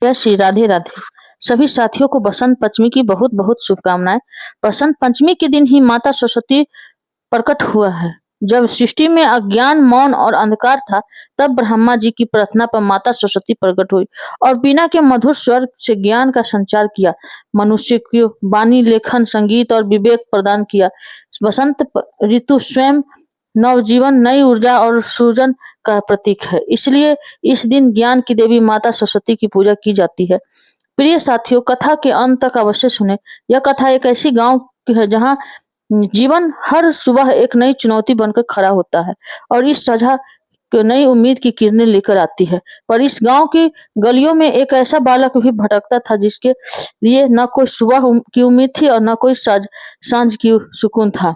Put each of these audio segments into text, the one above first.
जय श्री राधे राधे। सभी साथियों को बसंत पंचमी की बहुत बहुत शुभकामनाएं। बसंत पंचमी के दिन ही माता सरस्वती प्रकट हुआ है। जब सृष्टि में अज्ञान, मौन और अंधकार था, तब ब्रह्मा जी की प्रार्थना पर माता सरस्वती प्रकट हुई और बीना के मधुर स्वर से ज्ञान का संचार किया। मनुष्य को वाणी, लेखन, संगीत और विवेक प्रदान किया। बसंत ऋतु स्वयं नवजीवन, नई ऊर्जा और सृजन का प्रतीक है। इसलिए इस दिन ज्ञान की देवी माता सरस्वती की पूजा की जाती है। प्रिय साथियों, कथा के अंत तक अवश्य सुने। यह कथा एक ऐसी गांव की है जहां जीवन हर सुबह एक नई चुनौती बनकर खड़ा होता है और इस सजा नई उम्मीद की किरणें लेकर आती है। पर इस गांव की गलियों में एक ऐसा बालक भी भटकता था जिसके लिए न कोई सुबह की उम्मीद थी और न कोई सांझ की सुकून था।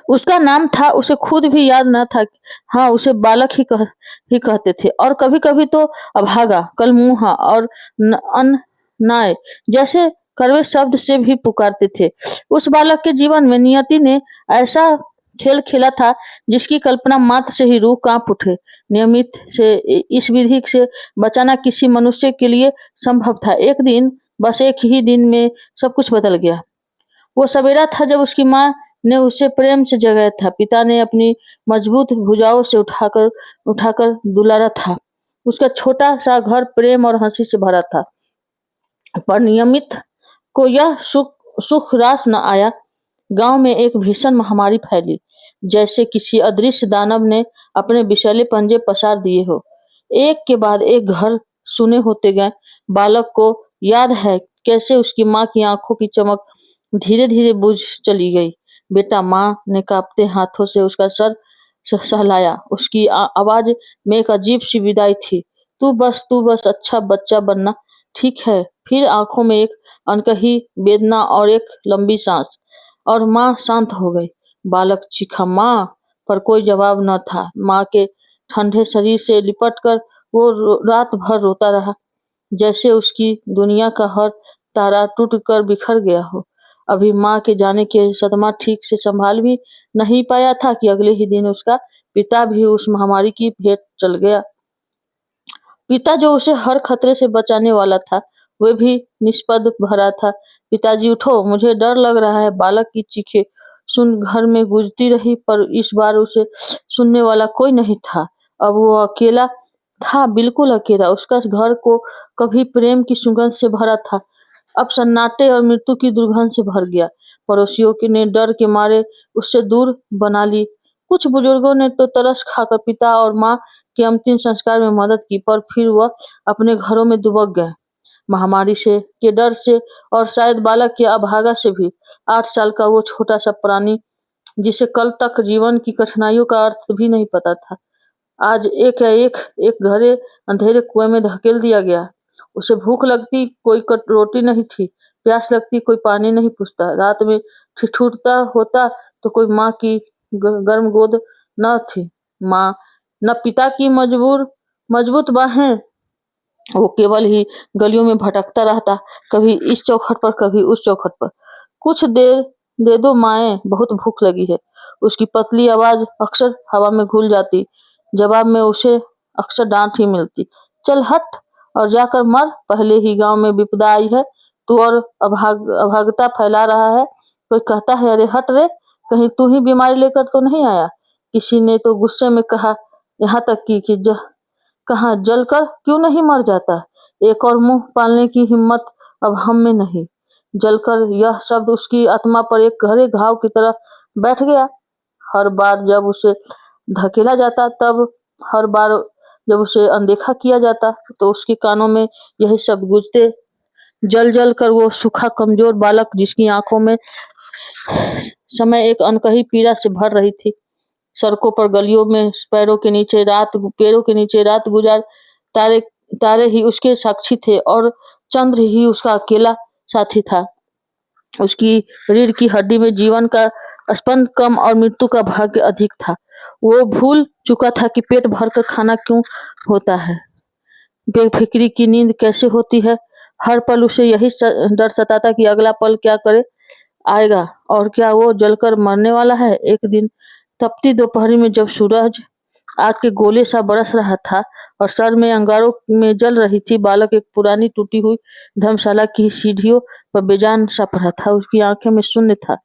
उसका नाम था, उसे खुद भी याद न था। हाँ, उसे बालक ही कहते थे और कभी-कभी तो अभागा, कलमुहा और अननाय जैसे कड़वे शब्द से भी पुकारते थे। उस बालक के जीवन में नियति ने ऐसा खेल खेला था जिसकी कल्पना मात्र से ही रूह कांप उठे। नियमित से इस विधि से बचाना किसी मनुष्य के लिए संभव था। एक दिन, बस एक ही दिन में सब कुछ बदल गया। वो सवेरा था जब उसकी माँ ने उसे प्रेम से जगाया था। पिता ने अपनी मजबूत भुजाओं से उठाकर उठाकर दुलारा था। उसका छोटा सा घर प्रेम और हंसी से भरा था। पर नियमित को यह सुख रास न आया। गांव में एक भीषण महामारी फैली, जैसे किसी अदृश्य दानव ने अपने विषैले पंजे पसार दिए हो। एक के बाद एक घर सुने होते गए। बालक को याद है कैसे उसकी माँ की आंखों की चमक धीरे धीरे बुझ चली गई। बेटा, माँ ने कांपते हाथों से उसका सर सहलाया। उसकी आवाज में एक अजीब सी विदाई थी। तू बस अच्छा बच्चा बनना, ठीक है। फिर आंखों में एक अनकही वेदना और एक लंबी सांस, और माँ शांत हो गई। बालक चीखा, माँ, पर कोई जवाब न था। माँ के ठंडे शरीर से लिपट कर वो रात भर रोता रहा, जैसे उसकी दुनिया का हर तारा टूट कर बिखर गया हो। अभी माँ के जाने के सदमा ठीक से संभाल भी नहीं पाया था कि अगले ही दिन उसका पिता भी उस महामारी की भेंट चल गया। पिता जो उसे हर खतरे से बचाने वाला था, वह भी निष्पद भरा था। पिताजी, उठो, मुझे डर लग रहा है। बालक की चीखें सुन घर में गूंजती रही, पर इस बार उसे सुनने वाला कोई नहीं था। अब वो अकेला था, बिल्कुल अकेला। उसका घर को कभी प्रेम की सुगंध से भरा था, अब सन्नाटे और मृत्यु की दुर्गंध से भर गया। पड़ोसियों के ने डर के मारे उससे दूर बना ली। कुछ बुजुर्गों ने तो तरस खाकर पिता और माँ के अंतिम संस्कार में मदद की, पर फिर वह अपने घरों में दुबक गए। महामारी से के डर से और शायद बालक के अभागा से भी 8 साल का वो छोटा सा प्राणी, जिसे कल तक जीवन की कठिनाइयों का अर्थ भी नहीं पता था, आज एक घरे अंधेरे कुएं में धकेल दिया गया। उसे भूख लगती, कोई रोटी नहीं थी। प्यास लगती, कोई पानी नहीं पूछता। रात में ठिठुरता होता तो कोई माँ की गर्म गोद न थी। माँ न पिता की मजबूत बाहें। वो केवल ही गलियों में भटकता रहता, कभी इस चौखट पर, कभी उस चौखट पर। कुछ देर दे दो माए, बहुत भूख लगी है। उसकी पतली आवाज अक्सर हवा में घुल जाती। जवाब में उसे अक्सर डांट ही मिलती, चल हट और जाकर मर, पहले ही गांव में विपदा आई है, तू और अभागता फैला रहा है। कोई कहता है, अरे हट रे, कहीं तू ही बीमारी लेकर तो नहीं आया। किसी ने तो गुस्से में कहा, यहाँ तक कि कहाँ जलकर क्यों नहीं मर जाता। एक और मुंह पालने की हिम्मत अब हम में नहीं। जलकर, यह शब्द उसकी आत्मा पर एक गहरे घाव की तरह बैठ गया। हर बार जब उसे धकेला जाता, तब हर बार जब उसे अनदेखा किया जाता, तो उसके कानों में यही शब्द गूंजते, जल जल कर वो सूखा कमजोर बालक जिसकी आंखों में समय एक अनकही पीड़ा से भर रही थी। सड़कों पर, गलियों में, पैरों के नीचे रात गुजार तारे तारे ही उसके साक्षी थे और चंद्र ही उसका अकेला साथी था। उसकी रीढ़ की हड्डी में जीवन का स्पंद कम और मृत्यु का भाग्य अधिक था। वो भूल चुका था कि पेट भरकर खाना क्यों होता है, बेफिक्री की नींद कैसे होती है। हर पल उसे यही डर सताता कि अगला पल क्या करे आएगा, और क्या वो जलकर मरने वाला है। एक दिन तपती दोपहरी में, जब सूरज आग के गोले सा बरस रहा था और सर में अंगारों में जल रही थी। बालक एक पुरानी टूटी हुई धर्मशाला की सीढ़ियों पर बेजान सा पड़ा था। उसकी आंखें में शून्य था,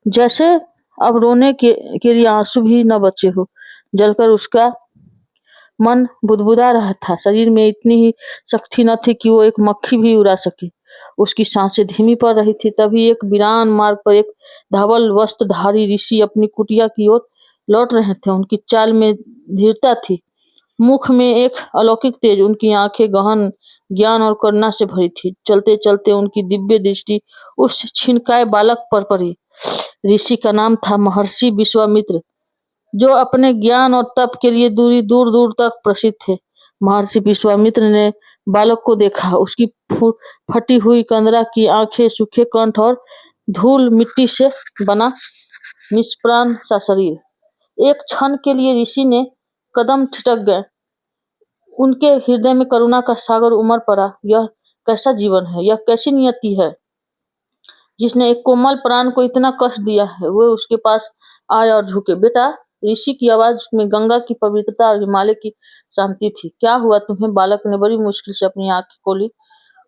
जैसे अब रोने के लिए आंसू भी न बचे हो। जलकर उसका मन बुदबुदा रहा था। शरीर में इतनी ही शक्ति न थी कि वो एक मक्खी भी उड़ा सके। उसकी सांसें धीमी पड़ रही थी। तभी एक वीरान मार्ग पर एक धवल वस्त्रधारी ऋषि अपनी कुटिया की ओर लौट रहे थे। उनकी चाल में धीरता थी, मुख में एक अलौकिक तेज। उनकी आंखें गहन ज्ञान और करुणा से भरी थी। चलते चलते उनकी दिव्य दृष्टि उस छिनकाए बालक पर पड़ी। ऋषि का नाम था महर्षि विश्वामित्र, जो अपने ज्ञान और तप के लिए दूर दूर तक प्रसिद्ध थे। महर्षि विश्वामित्र ने बालक को देखा। उसकी फटी हुई कंदरा की आंखें, सूखे कंठ और धूल मिट्टी से बना निष्प्राण सा शरीर। एक क्षण के लिए ऋषि ने कदम ठिठक गए। उनके हृदय में करुणा का सागर उमड़ पड़ा। यह कैसा जीवन है, यह कैसी नियति है जिसने एक कोमल प्राण को इतना कष्ट दिया है। वो उसके पास आए और झुके। बेटा, ऋषि की आवाज में गंगा की पवित्रता और हिमालय की शांति थी। क्या हुआ तुम्हें? बालक ने बड़ी मुश्किल से अपनी आंखें खोली।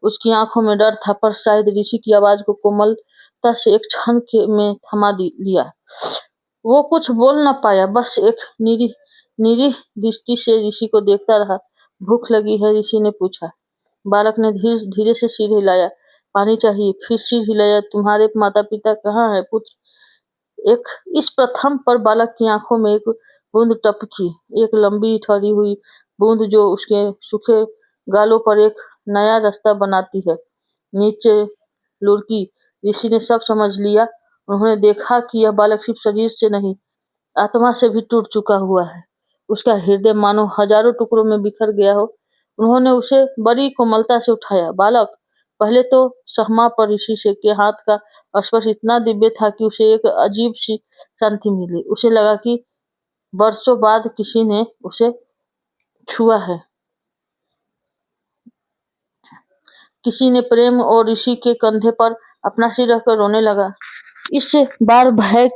उसकी आंखों में डर था, पर शायद ऋषि की आवाज को कोमलता से एक क्षण में थमा लिया। वो कुछ बोल न पाया, बस एक निरीह दृष्टि से ऋषि को देखता रहा। भूख लगी है? ऋषि ने पूछा। बालक ने धीरे से सिर हिलाया। पानी चाहिए? फिर सिर हिलाया। तुम्हारे माता पिता कहाँ है पुत्र? इस प्रथम पर बालक की आंखों में एक बूंद टपकी, एक लंबी ठहरी हुई बूंद जो उसके सूखे गालों पर एक नया रास्ता बनाती है। नीचे लुढ़की। ऋषि ने सब समझ लिया। उन्होंने देखा कि यह बालक सिर्फ शरीर से नहीं, आत्मा से भी टूट चुका हुआ है। उसका हृदय मानो हजारों टुकड़ों में बिखर गया हो। उन्होंने उसे बड़ी कोमलता से उठाया। बालक, पहले तो सहमा, पर ऋषि से के हाथ का स्पर्श इतना दिव्य था कि उसे एक अजीब सी शांति मिली। उसे लगा कि बरसों बाद किसी ने उसे छुआ है। किसी ने प्रेम, और ऋषि के कंधे पर अपना सिर रखकर रोने लगा। इस बार भय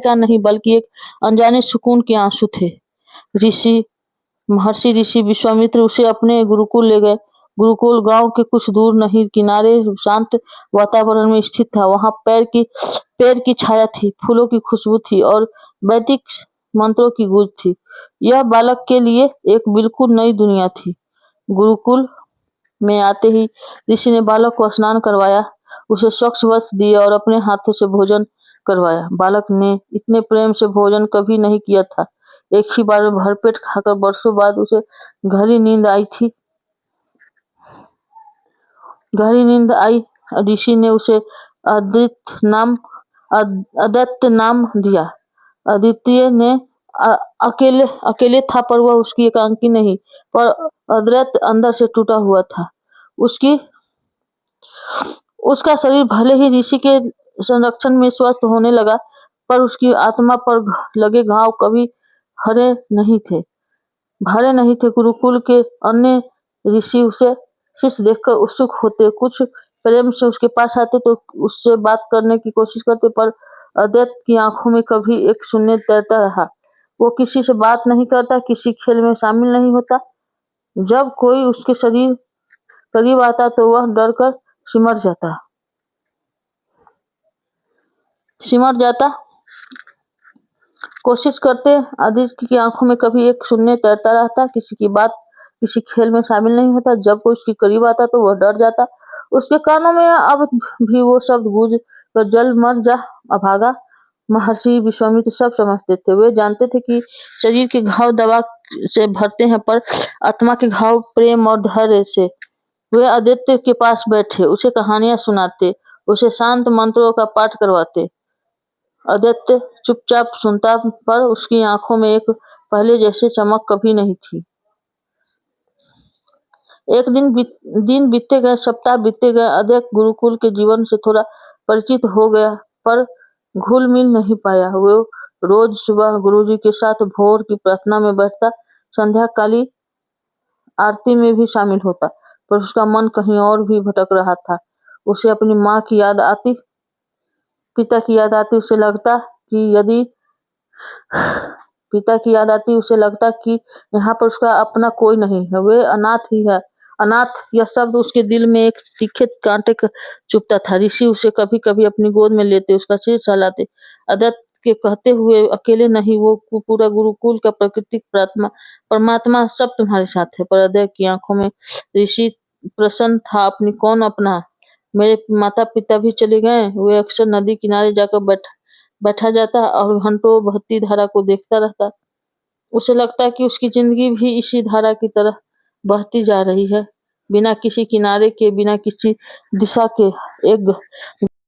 का नहीं, बल्कि एक अनजाने सुकून के आंसू थे। महर्षि ऋषि विश्वामित्र उसे अपने गुरुकुल ले गए। गुरुकुल गांव के कुछ दूर नदी किनारे शांत वातावरण में स्थित था। वहां पेड़ की छाया थी, फूलों की खुशबू थी और वैदिक मंत्रों की गूंज थी। यह बालक के लिए एक बिल्कुल नई दुनिया थी। गुरुकुल में आते ही ऋषि ने बालक को स्नान करवाया, उसे स्वच्छ वस्त्र दिए और अपने हाथों से भोजन करवाया। बालक ने इतने प्रेम से भोजन कभी नहीं किया था। एक ही बार में भरपेट खाकर बरसों बाद उसे गहरी नींद आई थी। गहरी नींद आई। ऋषि ने उसे आदित्य नाम दिया। आदित्य ने अकेले था, पर वह उसकी एकांकी नहीं, पर अद्वैत अंदर से टूटा हुआ था। उसका शरीर भले ही ऋषि के संरक्षण में स्वस्थ होने लगा, पर उसकी आत्मा पर लगे घाव कभी हरे नहीं थे। गुरुकुल के अन्य ऋषि उसे शिष्य देखकर उत्सुक होते, कुछ प्रेम से उसके पास आते तो उससे बात करने की कोशिश करते, पर अद्वैत की आंखों में कभी एक शून्य तैरता रहा। वो किसी से बात नहीं करता, किसी खेल में शामिल नहीं होता। जब कोई उसके शरीर करीब आता तो वह डरकर सिमट जाता। कोशिश करते। आदित्य की आंखों में कभी एक शून्य तैरता रहता, किसी खेल में शामिल नहीं होता। जब कोई उसके करीब आता तो वह डर जाता। उसके कानों में अब भी वो शब्द गूंज कर, जल मर जा अभागा। महर्षि विश्वामित्र सब समझते थे। वे जानते थे कि शरीर के घाव दवा से भरते हैं, पर आत्मा के घाव प्रेम और धैर्य से। वे आदित्य के पास बैठे, उसे कहानियां सुनाते, उसे शांत मंत्रों का पाठ करवाते। आदित्य चुपचाप सुनता, पर उसकी आंखों में एक पहले जैसी चमक कभी नहीं थी। एक दिन बीतते गए, सप्ताह बीतते गए। आदित्य गुरुकुल के जीवन से थोड़ा परिचित हो गया, पर घुल मिल नहीं पाया। वो रोज सुबह गुरुजी के साथ भोर की प्रार्थना में बैठता, संध्या काली आरती में भी शामिल होता, पर उसका मन कहीं और भी भटक रहा था। उसे अपनी माँ की याद आती, पिता की याद आती। उसे लगता कि यदि पिता की याद आती, उसे लगता कि यहाँ पर उसका अपना कोई नहीं है, वे अनाथ ही है। अनाथ यह शब्द उसके दिल में एक तीखे कांटे का चुभता था। ऋषि उसे कभी-कभी अपनी गोद में लेते, उसका सिर सहलाते, अदत्त के कहते हुए अकेले नहीं, वो पूरा गुरुकुल का प्राकृतिक परमात्मा सब तुम्हारे साथ है। पर अदय की आंखों में ऋषि प्रसन्न था। अपनी कौन अपना? मेरे माता-पिता भी चले गए। वे अक्सर नदी किनारे जाकर बैठा जाता और घंटों बहती धारा को देखता रहता। उसे लगता कि उसकी जिंदगी भी इसी धारा की तरह बहती जा रही है, बिना किसी किनारे के, बिना किसी दिशा के। एक